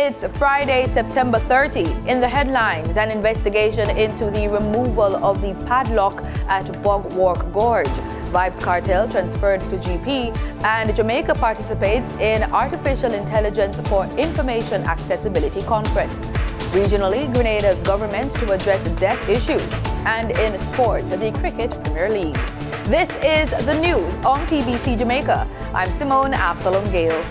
It's Friday, September 30. In the headlines, an investigation into the removal of the padlock at Bogwark Gorge. Vibes Cartel transferred to GP, and Jamaica participates in Artificial Intelligence for Information Accessibility Conference. Regionally, Grenada's government to address debt issues. And in sports, the Cricket Premier League. This is the news on PBC Jamaica. I'm Simone Absalom Gale.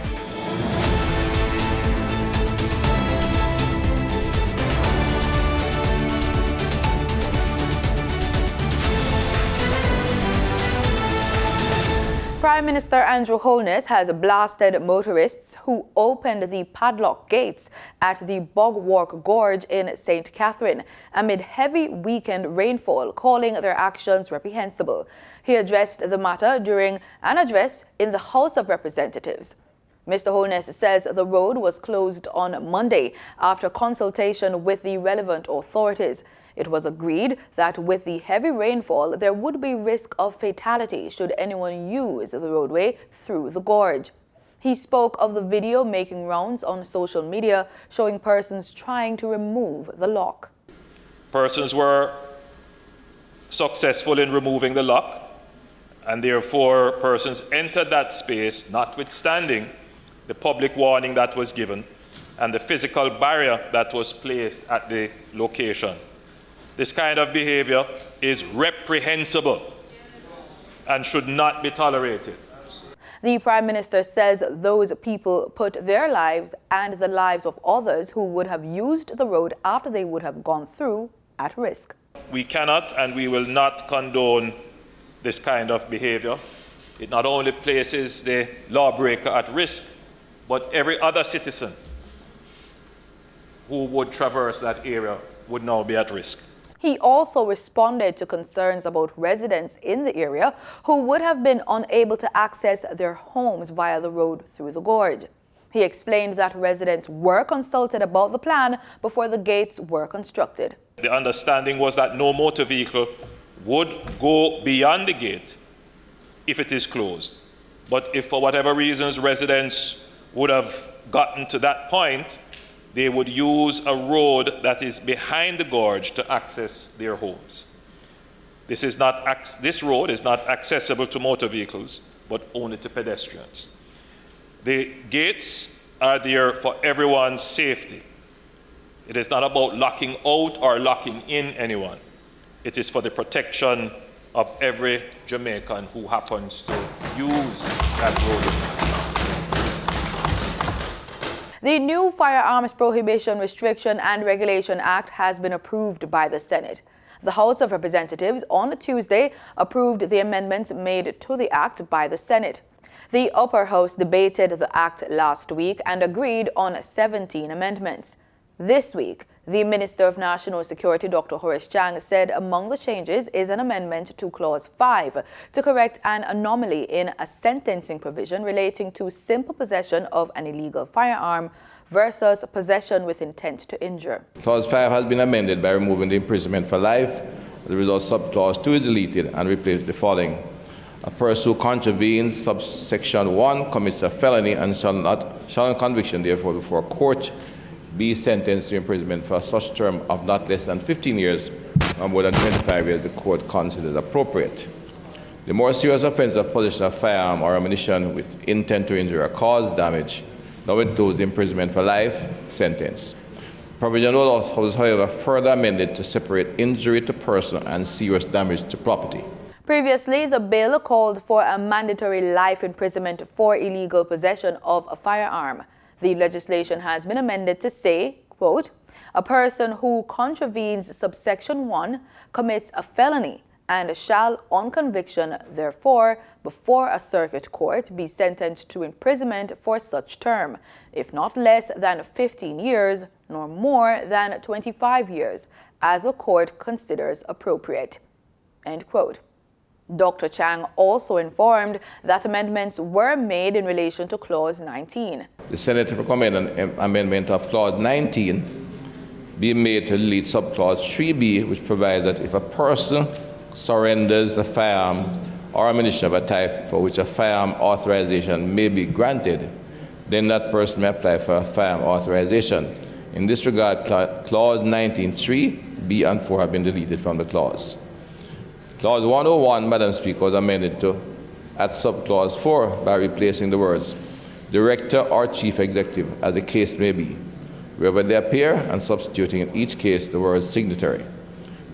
Prime Minister Andrew Holness has blasted motorists who opened the padlock gates at the Bogwark Gorge in St. Catherine amid heavy weekend rainfall, calling their actions reprehensible. He addressed the matter during an address in the House of Representatives. Mr. Holness says the road was closed on Monday after consultation with the relevant authorities. It was agreed that with the heavy rainfall, there would be risk of fatality should anyone use the roadway through the gorge. He spoke of the video making rounds on social media showing persons trying to remove the lock. Persons were successful in removing the lock, and therefore persons entered that space notwithstanding the public warning that was given and the physical barrier that was placed at the location. This kind of behavior is reprehensible and should not be tolerated. The Prime Minister says those people put their lives and the lives of others who would have used the road after they would have gone through at risk. We cannot and we will not condone this kind of behavior. It not only places the lawbreaker at risk, but every other citizen who would traverse that area would now be at risk. He also responded to concerns about residents in the area who would have been unable to access their homes via the road through the gorge. He explained that residents were consulted about the plan before the gates were constructed. The understanding was that no motor vehicle would go beyond the gate if it is closed. But if for whatever reasons residents would have gotten to that point, they would use a road that is behind the gorge to access their homes. This road is not accessible to motor vehicles, but only to pedestrians. The gates are there for everyone's safety. It is not about locking out or locking in anyone. It is for the protection of every Jamaican who happens to use that road. The new Firearms Prohibition, Restriction and Regulation Act has been approved by the Senate. The House of Representatives on Tuesday approved the amendments made to the act by the Senate. The upper house debated the act last week and agreed on 17 amendments. This week, the Minister of National Security, Dr. Horace Chang, said among the changes is an amendment to Clause 5 to correct an anomaly in a sentencing provision relating to simple possession of an illegal firearm versus possession with intent to injure. Clause 5 has been amended by removing the imprisonment for life. As a result, subclause 2 is deleted and replaced with the following. A person who contravenes subsection 1 commits a felony and shall on conviction, therefore, before court, be sentenced to imprisonment for such term of not less than 15 years or more than 25 years the court considers appropriate. The more serious offense of possession of firearm or ammunition with intent to injure or cause damage now includes imprisonment for life sentence. Provision was, however, further amended to separate injury to person and serious damage to property. Previously, the bill called for a mandatory life imprisonment for illegal possession of a firearm. The legislation has been amended to say, quote, a person who contravenes subsection 1 commits a felony and shall, on conviction, therefore, before a circuit court, be sentenced to imprisonment for such term, if not less than 15 years, nor more than 25 years, as the court considers appropriate. End quote. Dr. Chang also informed that amendments were made in relation to Clause 19. The Senate recommended an amendment of Clause 19 be made to delete subclause 3B, which provides that if a person surrenders a firearm or ammunition of a type for which a firearm authorization may be granted, then that person may apply for a firearm authorization. In this regard, Clause 19.3, B and 4 have been deleted from the clause. Clause 101, Madam Speaker, was amended to add subclause 4 by replacing the words Director or Chief Executive, as the case may be, wherever they appear, and substituting in each case the word signatory.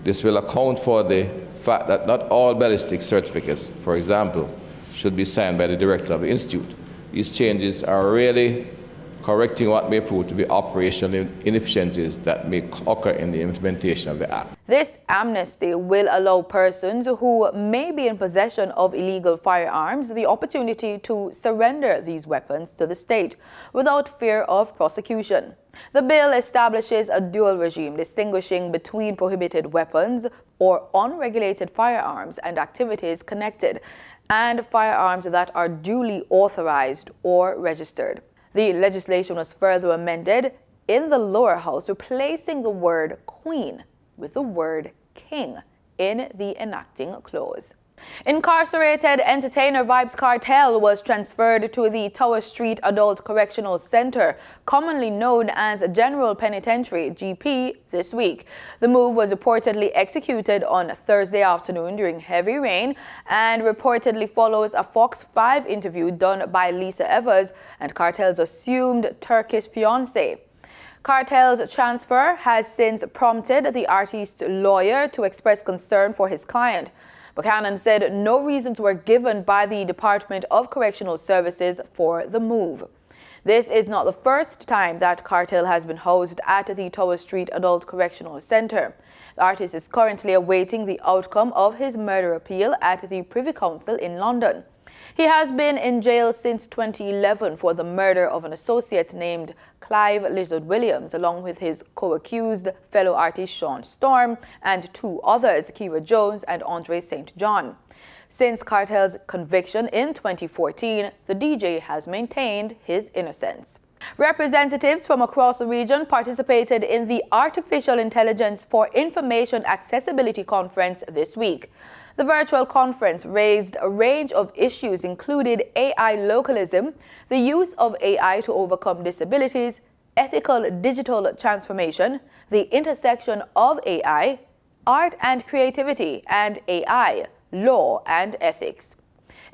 This will account for the fact that not all ballistic certificates, for example, should be signed by the director of the institute. These changes are really correcting what may prove to be operational inefficiencies that may occur in the implementation of the Act. This amnesty will allow persons who may be in possession of illegal firearms the opportunity to surrender these weapons to the state without fear of prosecution. The bill establishes a dual regime distinguishing between prohibited weapons or unregulated firearms and activities connected, and firearms that are duly authorized or registered. The legislation was further amended in the lower house, replacing the word queen with the word king in the enacting clause. Incarcerated entertainer Vybz Cartel was transferred to the Tower Street Adult Correctional Center, commonly known as General Penitentiary, GP, this week. The move was reportedly executed on Thursday afternoon during heavy rain and reportedly follows a Fox 5 interview done by Lisa Evers and Cartel's assumed Turkish fiancé. Cartel's transfer has since prompted the artist's lawyer to express concern for his client. Buchanan said no reasons were given by the Department of Correctional Services for the move. This is not the first time that Cartel has been housed at the Tower Street Adult Correctional Center. The artist is currently awaiting the outcome of his murder appeal at the Privy Council in London. He has been in jail since 2011 for the murder of an associate named Clive Lizard Williams, along with his co-accused fellow artist Sean Storm and two others, Kira Jones and Andre St. John. Since Cartel's conviction in 2014, the DJ has maintained his innocence. Representatives from across the region participated in the Artificial Intelligence for Information Accessibility Conference this week. The virtual conference raised a range of issues, including AI localism, the use of AI to overcome disabilities, ethical digital transformation, the intersection of AI, art and creativity, and AI, law and ethics.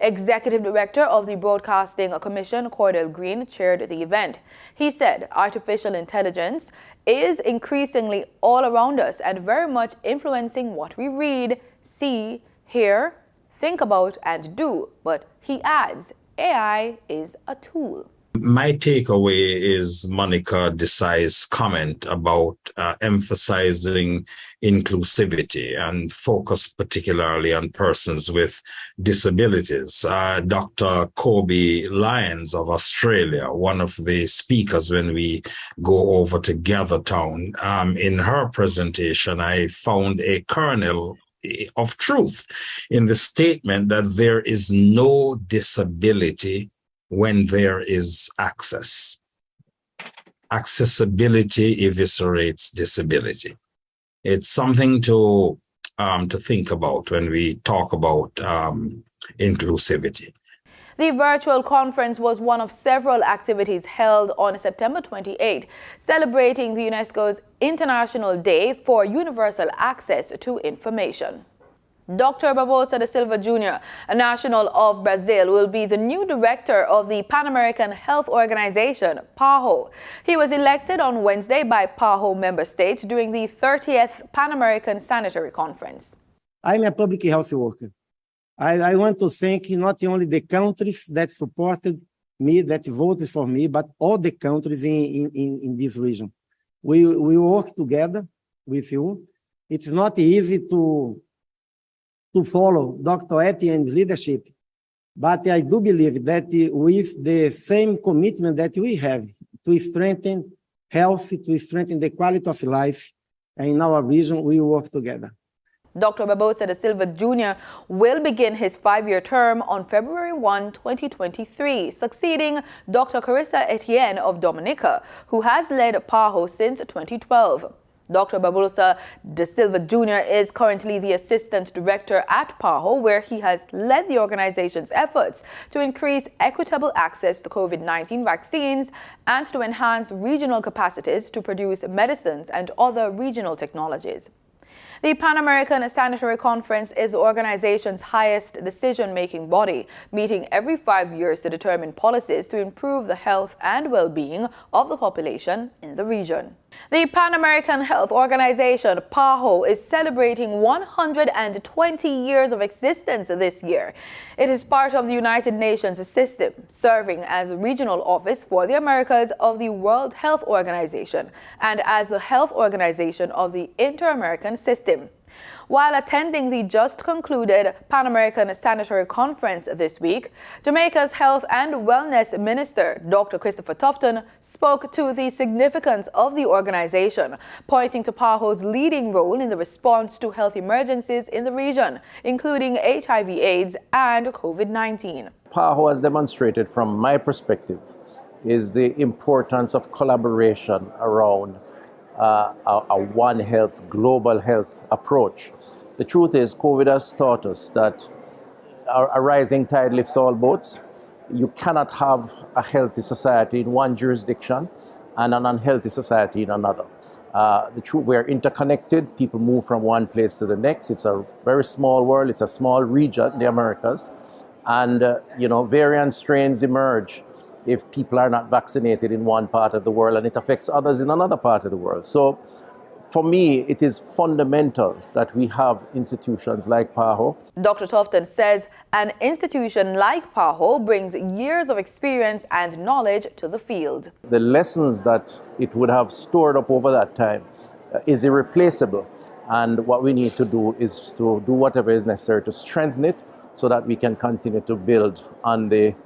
Executive Director of the Broadcasting Commission, Cordell Green, chaired the event. He said artificial intelligence is increasingly all around us and very much influencing what we read, see, hear, think about, and do. But he adds, AI is a tool. My takeaway is Monica Desai's comment about emphasizing inclusivity and focus particularly on persons with disabilities. Dr. Kobe Lyons of Australia, one of the speakers when we go over to Gathertown, in her presentation, I found a kernel of truth in the statement that there is no disability when there is access. Accessibility eviscerates disability. It's something to think about when we talk about inclusivity. The virtual conference was one of several activities held on September 28, celebrating the UNESCO's International Day for Universal Access to Information. Dr. Barbosa da Silva Jr., a national of Brazil, will be the new director of the PanAmerican Health Organization, PAHO. He was elected on Wednesday by PAHO member states during the 30th PanAmerican Sanitary Conference. I'm a public health worker. I want to thank not only the countries that supported me, that voted for me, but all the countries in this region. We work together with you. It's not easy to follow Dr. Etienne's leadership, but I do believe that with the same commitment that we have to strengthen health, to strengthen the quality of life in our region, we work together. Dr. Barbosa da Silva Jr. will begin his 5-year term on February 1, 2023, succeeding Dr. Carissa Etienne of Dominica, who has led PAHO since 2012. Dr. Babulusa De Silva Jr. is currently the Assistant Director at PAHO, where he has led the organization's efforts to increase equitable access to COVID-19 vaccines and to enhance regional capacities to produce medicines and other regional technologies. The PanAmerican Sanitary Conference is the organization's highest decision-making body, meeting every 5 years to determine policies to improve the health and well-being of the population in the region. The Pan-American Health Organization, PAHO, is celebrating 120 years of existence this year. It is part of the United Nations system, serving as a regional office for the Americas of the World Health Organization and as the health organization of the Inter-American system. While attending the just concluded Pan-American Sanitary Conference this week, Jamaica's Health and Wellness Minister, Dr. Christopher Tufton, spoke to the significance of the organization, pointing to PAHO's leading role in the response to health emergencies in the region, including HIV/AIDS and COVID-19. PAHO has demonstrated, from my perspective, is the importance of collaboration around a One Health, global health approach. The truth is, COVID has taught us that a rising tide lifts all boats. You cannot have a healthy society in one jurisdiction and an unhealthy society in another. The truth, we're interconnected. People move from one place to the next. It's a very small world. It's a small region, the Americas. And, variant strains emerge if people are not vaccinated in one part of the world, and it affects others in another part of the world. So for me, it is fundamental that we have institutions like PAHO. Dr. Tufton says an institution like PAHO brings years of experience and knowledge to the field. The lessons that it would have stored up over that time is irreplaceable. And what we need to do is to do whatever is necessary to strengthen it so that we can continue to build on the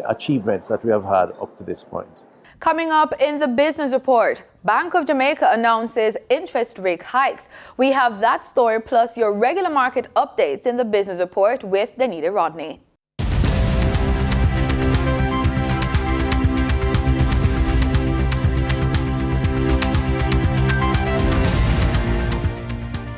achievements that we have had up to this point. Coming up in the business report, Bank of Jamaica announces interest rate hikes. We have that story plus your regular market updates in the business report with Danita Rodney.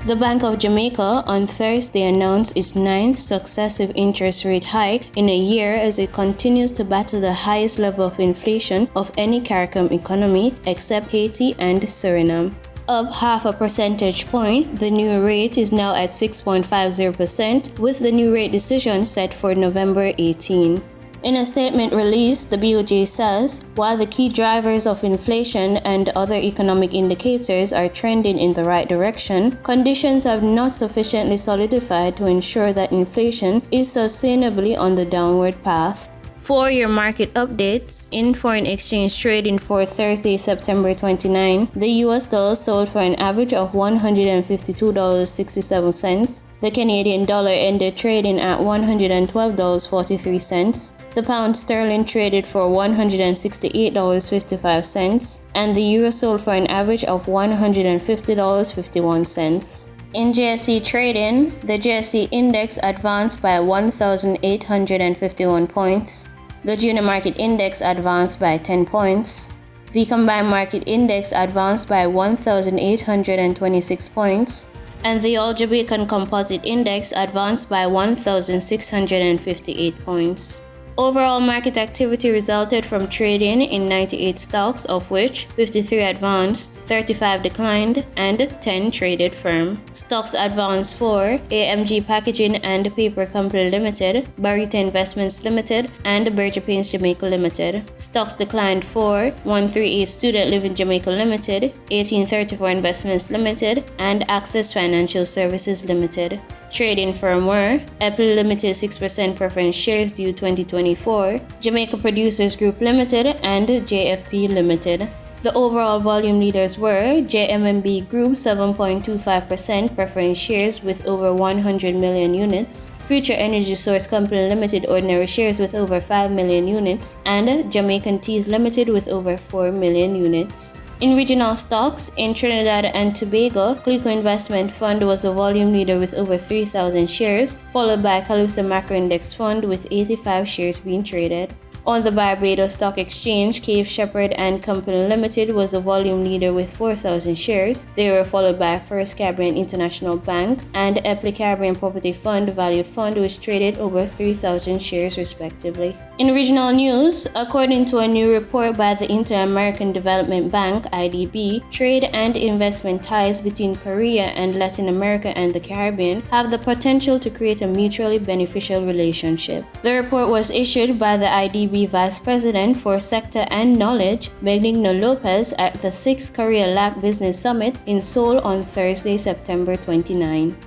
The Bank of Jamaica on Thursday announced its 9th successive interest rate hike in a year as it continues to battle the highest level of inflation of any CARICOM economy except Haiti and Suriname. Up 0.5 percentage point, the new rate is now at 6.50%, with the new rate decision set for November 18. In a statement released, the BOJ says, while the key drivers of inflation and other economic indicators are trending in the right direction, conditions have not sufficiently solidified to ensure that inflation is sustainably on the downward path. For your market updates, in foreign exchange trading for Thursday, September 29, the US dollar sold for an average of $152.67. The Canadian dollar ended trading at $112.43. The pound sterling traded for $168.55, and the euro sold for an average of $150.51. In JSE trading, the JSE index advanced by 1,851 points. The junior market index advanced by 10 points. The combined market index advanced by 1,826 points. And the All Jamaican Composite Index advanced by 1,658 points. Overall market activity resulted from trading in 98 stocks, of which 53 advanced, 35 declined, and 10 traded firm. Stocks advanced for AMG Packaging and Paper Company Limited, Barita Investments Limited, and Berger Paints Jamaica Limited. Stocks declined for 138 Student Living Jamaica Limited, 1834 Investments Limited, and Access Financial Services Limited. Trading firm were Apple Limited 6% preference shares due 2024, Jamaica Producers Group Limited, and JFP Limited. The overall volume leaders were JMMB Group 7.25% preference shares with over 100 million units, Future Energy Source Company Limited ordinary shares with over 5 million units, and Jamaican Teas Limited with over 4 million units. In regional stocks, in Trinidad and Tobago, Clico Investment Fund was the volume leader with over 3,000 shares, followed by Calypso Macro Index Fund with 85 shares being traded. On the Barbados Stock Exchange, Cave Shepherd and Company Limited was the volume leader with 4,000 shares. They were followed by First Caribbean International Bank and Epley Caribbean Property Fund Value Fund, which traded over 3,000 shares respectively. In regional news, according to a new report by the Inter-American Development Bank, IDB, trade and investment ties between Korea and Latin America and the Caribbean have the potential to create a mutually beneficial relationship. The report was issued by the IDB Vice President for Sector and Knowledge, Benigno Lopez, at the 6th Korea-LAC Business Summit in Seoul on Thursday, September 29.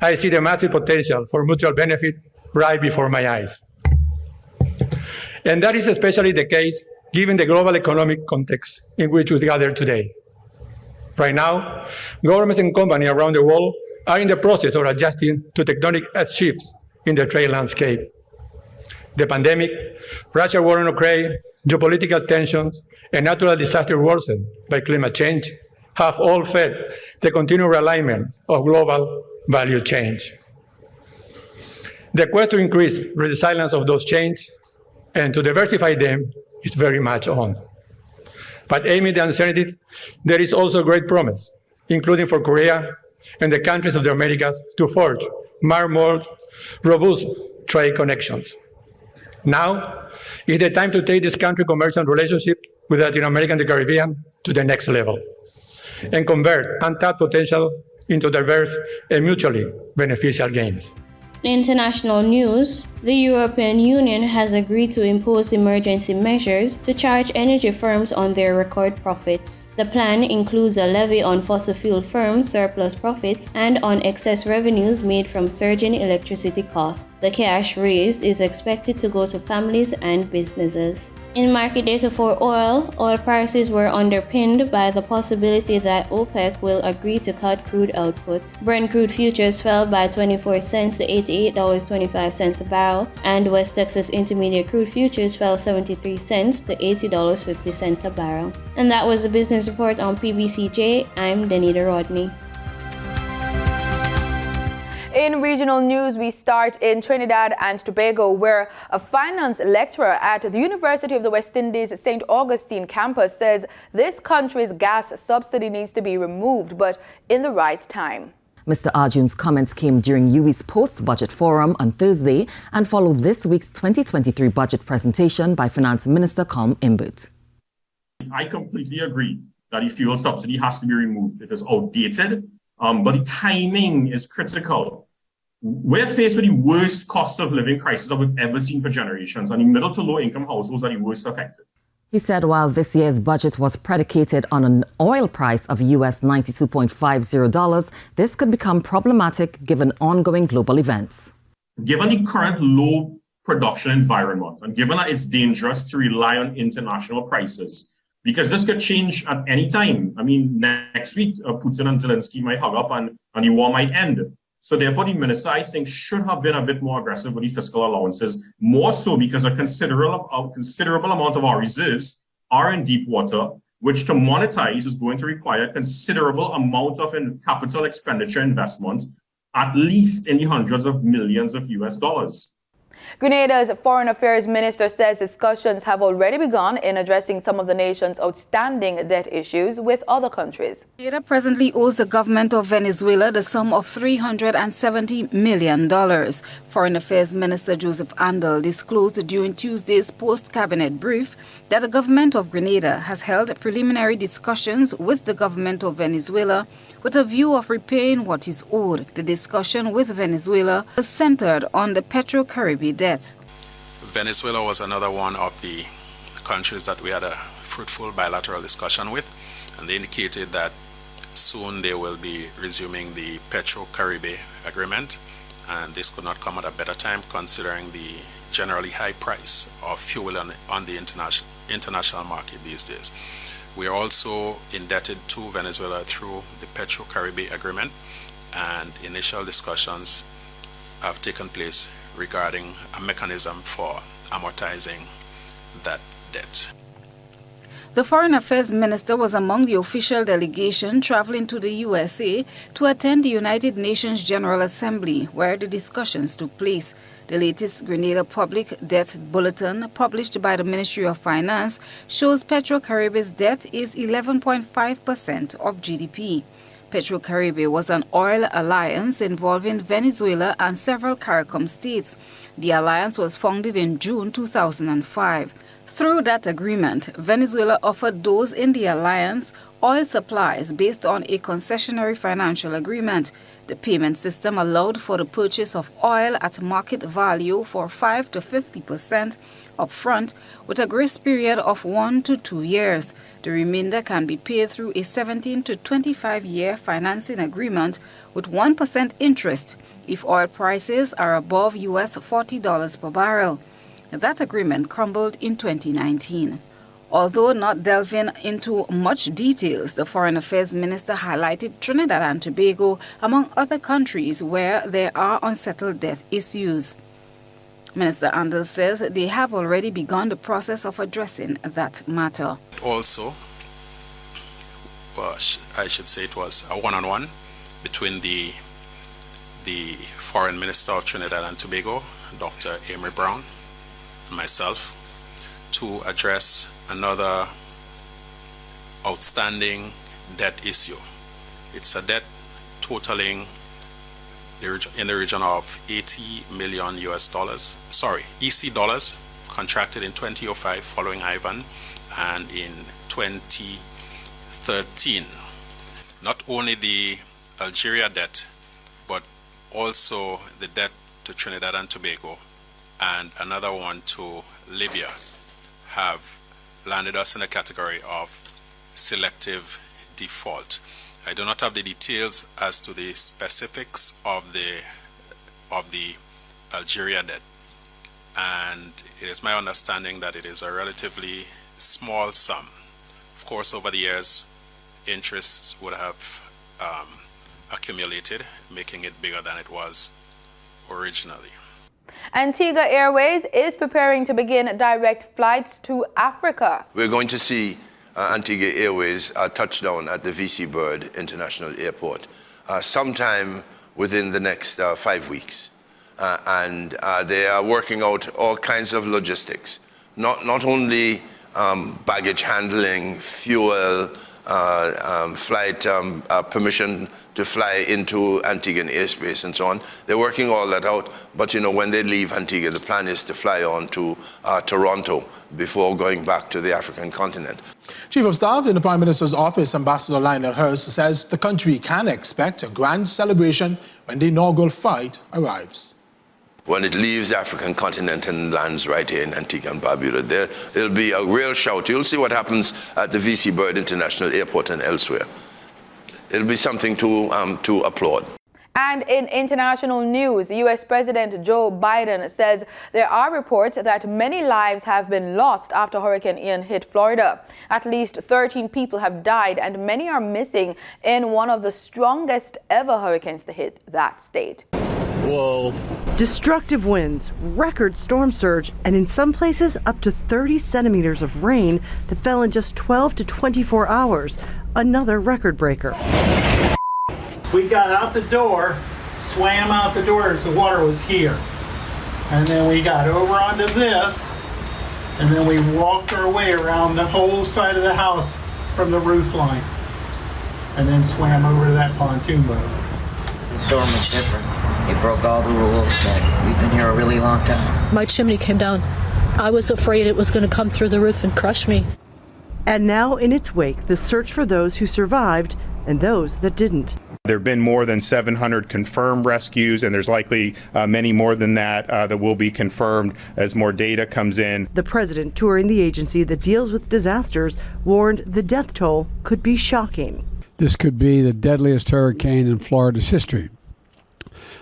I see the massive potential for mutual benefit right before my eyes. And that is especially the case given the global economic context in which we gather today. Right now, governments and companies around the world are in the process of adjusting to tectonic shifts in the trade landscape. The pandemic, Russia's war in Ukraine, geopolitical tensions, and natural disasters worsened by climate change have all fed the continued realignment of global value chains. The quest to increase the resilience of those chains and to diversify them is very much on. But amid the uncertainty, there is also great promise, including for Korea and the countries of the Americas, to forge more robust trade connections. Now is the time to take this country commercial relationship with Latin America and the Caribbean to the next level and convert untapped potential into diverse and mutually beneficial gains. In international news, the European Union has agreed to impose emergency measures to charge energy firms on their record profits. The plan includes a levy on fossil fuel firms' surplus profits and on excess revenues made from surging electricity costs. The cash raised is expected to go to families and businesses. In market data for oil prices were underpinned by the possibility that OPEC will agree to cut crude output. Brent crude futures fell by 24 cents to $88.25 a barrel, and West Texas Intermediate crude futures fell 73 cents to $80.50 a barrel. And that was the business report on PBCJ. I'm Danita Rodney. In regional news, we start in Trinidad and Tobago, where a finance lecturer at the University of the West Indies St. Augustine campus says this country's gas subsidy needs to be removed, but in the right time. Mr. Arjun's comments came during UWI's post-budget forum on Thursday and followed this week's 2023 budget presentation by Finance Minister Com Imbut. I completely agree that the fuel subsidy has to be removed. It is outdated, but the timing is critical. We're faced with the worst cost of living crisis that we've ever seen for generations, and the middle to low income households are the worst affected. He said while this year's budget was predicated on an oil price of US $92.50, this could become problematic given ongoing global events. Given the current low production environment, and given that it's dangerous to rely on international prices, because this could change at any time. I mean, next week, Putin and Zelensky might hug up and the war might end. So therefore, the minister, I think, should have been a bit more aggressive with the fiscal allowances, more so because a considerable amount of our reserves are in deep water, which to monetize is going to require considerable amount of capital expenditure investment, at least in the hundreds of millions of US dollars. Grenada's Foreign Affairs Minister says discussions have already begun in addressing some of the nation's outstanding debt issues with other countries. Grenada presently owes the government of Venezuela the sum of $370 million. Foreign Affairs Minister Joseph Andel disclosed during Tuesday's post-cabinet brief that the government of Grenada has held preliminary discussions with the government of Venezuela with a view of repaying what is owed. The discussion with Venezuela was centered on the Petro-Caribbean debt. Venezuela was another one of the countries that we had a fruitful bilateral discussion with, and they indicated that soon they will be resuming the Petro-Caribbean agreement, and this could not come at a better time considering the generally high price of fuel on the international market these days. We are also indebted to Venezuela through the Petro-Caribbean agreement, and initial discussions have taken place regarding a mechanism for amortizing that debt. The Foreign Affairs Minister was among the official delegation traveling to the USA to attend the United Nations General Assembly, where the discussions took place. The latest Grenada Public Debt Bulletin, published by the Ministry of Finance, shows PetroCaribe's debt is 11.5% of GDP. PetroCaribe was an oil alliance involving Venezuela and several CARICOM states. The alliance was founded in June 2005. Through that agreement, Venezuela offered those in the alliance oil supplies based on a concessionary financial agreement. The payment system allowed for the purchase of oil at market value for 5 to 50% upfront, with a grace period of 1 to 2 years. The remainder can be paid through a 17 to 25-year financing agreement with 1% interest if oil prices are above US $40 per barrel. That agreement crumbled in 2019. Although not delving into much details, the Foreign Affairs Minister highlighted Trinidad and Tobago among other countries where there are unsettled debt issues. Minister Andrew says they have already begun the process of addressing that matter. Also, well, I should say it was a one-on-one between the Foreign Minister of Trinidad and Tobago, Dr. Amory Brown, and myself, to address another outstanding debt issue. It's a debt totaling in the region of 80 million EC dollars, contracted in 2005 following Ivan and in 2013. Not only the Algeria debt, but also the debt to Trinidad and Tobago and another one to Libya have landed us in a category of selective default. I do not have the details as to the specifics of the Algeria debt, and it is my understanding that it is a relatively small sum. Of course, over the years, interests would have accumulated, making it bigger than it was originally. Antigua Airways is preparing to begin direct flights to Africa. We're going to see Antigua Airways touchdown at the VC Bird International Airport sometime within the next 5 weeks. And they are working out all kinds of logistics, not only baggage handling, fuel, flight permission to fly into Antiguan airspace and so on. They're working all that out, but when they leave Antigua, the plan is to fly on to Toronto before going back to the African continent. Chief of Staff in the Prime Minister's office, Ambassador Lionel Hurst, says the country can expect a grand celebration when the inaugural flight arrives. When it leaves the African continent and lands right here in Antigua and Barbuda, there'll be a real shout. You'll see what happens at the VC Bird International Airport and elsewhere. It'll be something to applaud. And in international news, U.S. President Joe Biden says there are reports that many lives have been lost after Hurricane Ian hit Florida. At least 13 people have died and many are missing in one of the strongest ever hurricanes to hit that state. Whoa. Destructive winds, record storm surge, and in some places up to 30 centimeters of rain that fell in just 12 to 24 hours. Another record breaker. We got out the door, swam out the door as the water was here. And then we got over onto this, and then we walked our way around the whole side of the house from the roof line. And then swam over to that pontoon boat. The storm was different. It broke all the rules, and we've been here a really long time. My chimney came down. I was afraid it was going to come through the roof and crush me. And now in its wake, the search for those who survived and those that didn't. There have been more than 700 confirmed rescues, and there's likely many more than that that will be confirmed as more data comes in. The president, touring the agency that deals with disasters, warned the death toll could be shocking. This could be the deadliest hurricane in Florida's history.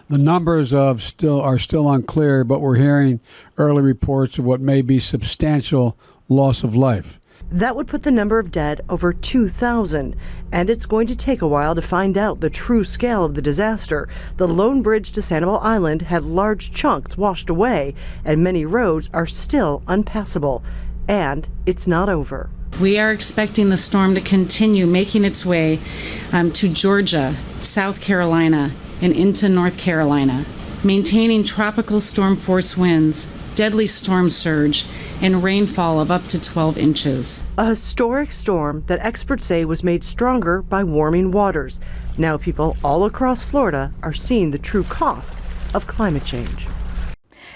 The numbers are still unclear, but we're hearing early reports of what may be substantial loss of life. That would put the number of dead over 2,000, and it's going to take a while to find out the true scale of the disaster. The Lone Bridge to Sanibel Island had large chunks washed away, and many roads are still unpassable. And it's not over. We are expecting the storm to continue making its way to Georgia, South Carolina, and into North Carolina. maintaining tropical storm force winds, deadly storm surge, and rainfall of up to 12 inches. A historic storm that experts say was made stronger by warming waters. Now people all across Florida are seeing the true costs of climate change.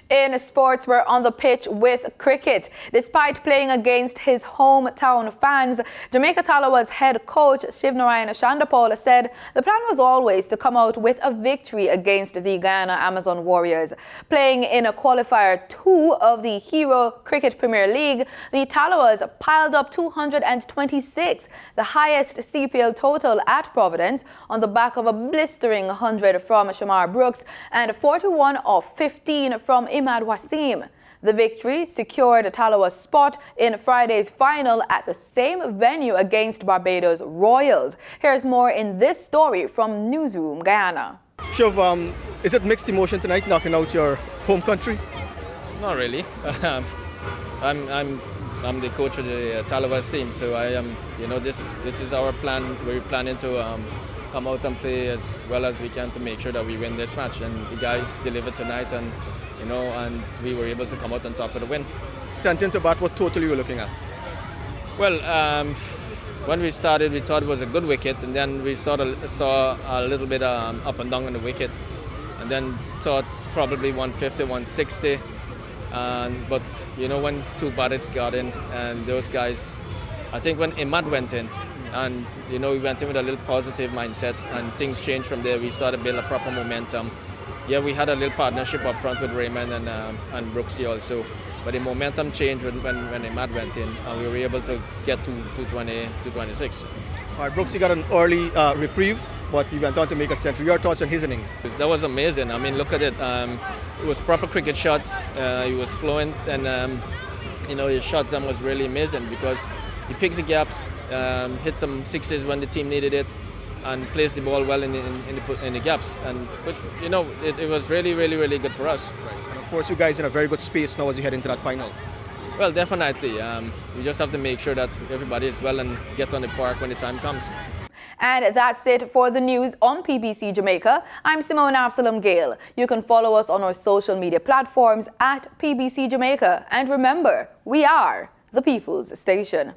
In sports, we're on the pitch with cricket. Despite playing against his hometown fans, Jamaica Talawa's head coach Shivnarayan Shandapal said the plan was always to come out with a victory against the Guyana Amazon Warriors. Playing in a qualifier 2 of the Hero Cricket Premier League, the Talawas piled up 226, the highest CPL total at Providence, on the back of a blistering 100 from Shamar Brooks and 41 of 15 from Imad Wasim. The victory secured Talawa's spot in Friday's final at the same venue against Barbados Royals. Here's more in this story from Newsroom Guyana. Shiv, is it mixed emotion tonight knocking out your home country? Not really. I'm the coach of the Talawas team, so I am. This is our plan. We're planning to come out and play as well as we can to make sure that we win this match. And the guys delivered tonight, and we were able to come out on top of the win. Sent into bat, what total you were looking at? Well, when we started, we thought it was a good wicket, and then we saw a little bit up and down on the wicket, and then thought probably 150, 160. But when 2 batters got in, and those guys, I think when Imad went in, and we went in with a little positive mindset, and things changed from there. We started to build a proper momentum. Yeah, we had a little partnership up front with Raymond and Brooksy also, but the momentum changed when Imad went in, and we were able to get to 220, 226. All right, Brooksy got an early reprieve, but he went on to make a century. Your thoughts on his innings? That was amazing. I mean, look at it. It was proper cricket shots. He was fluent, and his shots was really amazing because he picks the gaps, hit some sixes when the team needed it, and plays the ball well in the gaps. But it was really, really, really good for us. Right. And of course, you guys are in a very good space now as you head into that final. Well, definitely. We just have to make sure that everybody is well and get on the park when the time comes. And that's it for the news on PBC Jamaica. I'm Simone Absalom Gale. You can follow us on our social media platforms at PBC Jamaica. And remember, we are the People's Station.